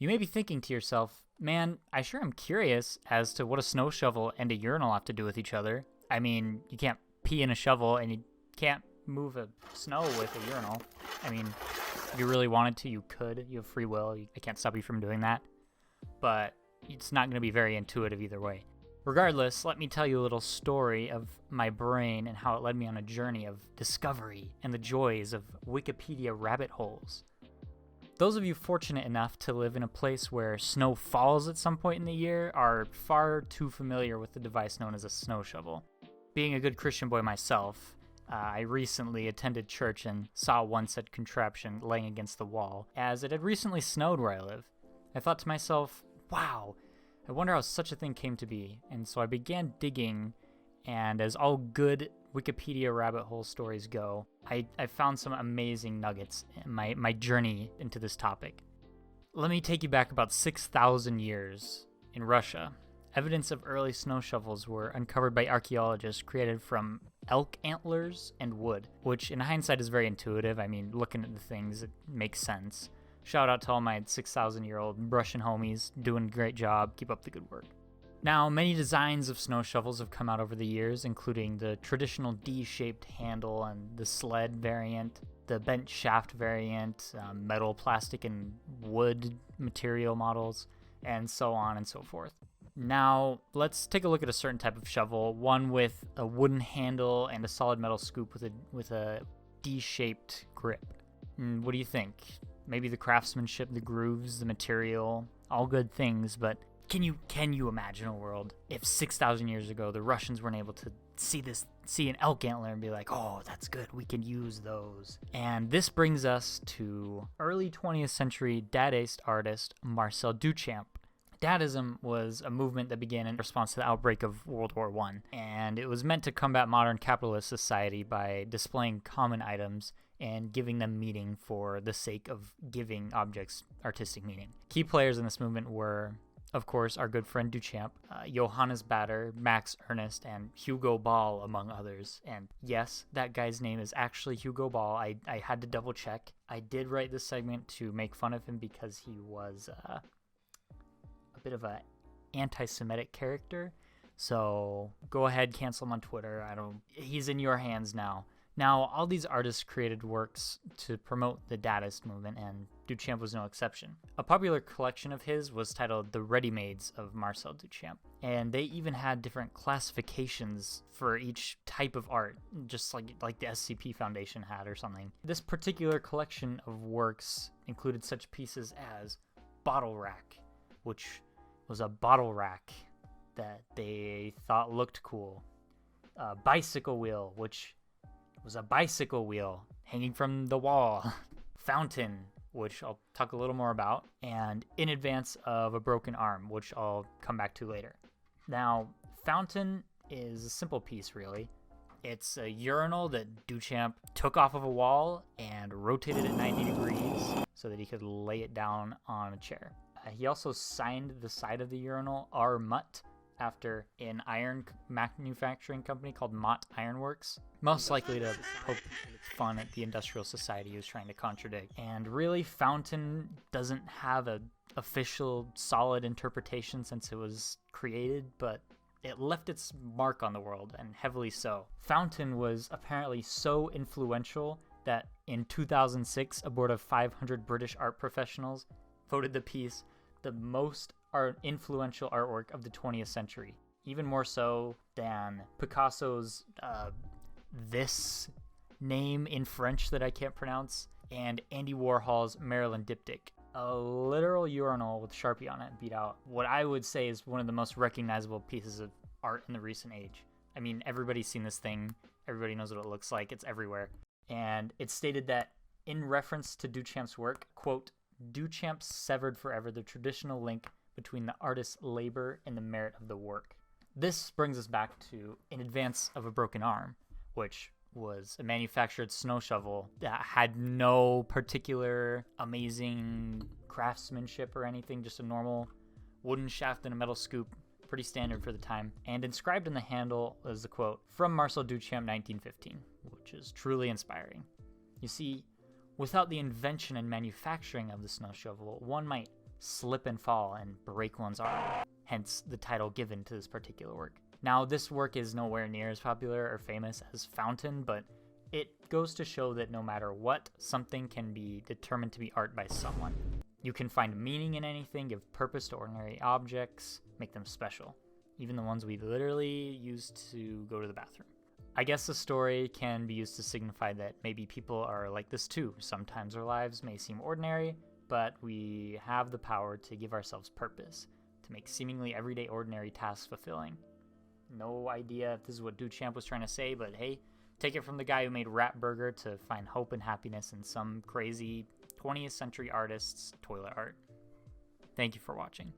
You may be thinking to yourself, man, I sure am curious as to what a snow shovel and a urinal have to do with each other. I mean, you can't pee in a shovel and you can't move a snow with a urinal. I mean, if you really wanted to, you could. You have free will. I can't stop you from doing that. But it's not going to be very intuitive either way. Regardless, let me tell you a little story of my brain and how it led me on a journey of discovery and the joys of Wikipedia rabbit holes. Those of you fortunate enough to live in a place where snow falls at some point in the year are far too familiar with the device known as a snow shovel. Being a good Christian boy myself, I recently attended church and saw one said contraption laying against the wall, as it had recently snowed where I live. I thought to myself, wow, I wonder how such a thing came to be, and so I began digging, and as all good Wikipedia rabbit hole stories go, I found some amazing nuggets in my journey into this topic. Let me take you back about 6,000 years. In Russia, evidence of early snow shovels were uncovered by archaeologists created from elk antlers and wood, which in hindsight is very intuitive. I mean, looking at the things, it makes sense. Shout out to all my 6,000-year-old Russian homies, doing a great job, keep up the good work. Now, many designs of snow shovels have come out over the years, including the traditional D-shaped handle and the sled variant, the bent shaft variant, metal, plastic, and wood material models, and so on and so forth. Now, let's take a look at a certain type of shovel, one with a wooden handle and a solid metal scoop with a D-shaped grip. What do you think? Maybe the craftsmanship, the grooves, the material, all good things, but can you imagine a world if 6,000 years ago the Russians weren't able to see an elk antler and be like, oh, that's good, we can use those. And this brings us to early 20th century Dadaist artist Marcel Duchamp. Dadaism was a movement that began in response to the outbreak of World War I, and it was meant to combat modern capitalist society by displaying common items and giving them meaning for the sake of giving objects artistic meaning. Key players in this movement were, of course, our good friend Duchamp, Johannes Bader, Max Ernst, and Hugo Ball, among others. And yes, that guy's name is actually Hugo Ball. I had to double check. I did write this segment to make fun of him because he was a bit of an anti-Semitic character. So go ahead, cancel him on Twitter. He's in your hands now. Now, all these artists created works to promote the Dadaist movement, and Duchamp was no exception. A popular collection of his was titled The Ready-Mades of Marcel Duchamp, and they even had different classifications for each type of art, just like the SCP Foundation had or something. This particular collection of works included such pieces as Bottle Rack, which was a bottle rack that they thought looked cool. Bicycle Wheel, which was a bicycle wheel hanging from the wall. Fountain, which I'll talk a little more about, and In Advance of a Broken Arm, which I'll come back to later. Now, Fountain is a simple piece, really. It's a urinal that Duchamp took off of a wall and rotated it 90 degrees so that he could lay it down on a chair. He also signed the side of the urinal R. Mutt, after an iron manufacturing company called Mott Iron Works, most likely to poke fun at the industrial society he was trying to contradict. And really, Fountain doesn't have an official solid interpretation since it was created, but it left its mark on the world, and heavily so. Fountain was apparently so influential that in 2006, a board of 500 British art professionals voted the piece the most influential artwork of the 20th century, even more so than Picasso's this name in French that I can't pronounce, and Andy Warhol's Marilyn Diptych. A literal urinal with Sharpie on it beat out what I would say is one of the most recognizable pieces of art in the recent age. I mean, everybody's seen this thing, everybody knows what it looks like, it's everywhere. And it stated that, in reference to Duchamp's work, quote, Duchamp severed forever the traditional link between the artist's labor and the merit of the work. This brings us back to In Advance of a Broken Arm, which was a manufactured snow shovel that had no particular amazing craftsmanship or anything, just a normal wooden shaft and a metal scoop, pretty standard for the time. And inscribed in the handle was the quote, from Marcel Duchamp 1915, which is truly inspiring. You see, without the invention and manufacturing of the snow shovel, one might slip and fall and break one's arm, hence the title given to this particular work. Now, this work is nowhere near as popular or famous as Fountain, but it goes to show that no matter what, something can be determined to be art by someone. You can find meaning in anything, give purpose to ordinary objects, make them special, even the ones we literally use to go to the bathroom. I guess the story can be used to signify that maybe people are like this too. Sometimes our lives may seem ordinary, but we have the power to give ourselves purpose, to make seemingly everyday ordinary tasks fulfilling. No idea if this is what Duchamp was trying to say, but hey, take it from the guy who made Rat Burger to find hope and happiness in some crazy 20th century artist's toilet art. Thank you for watching.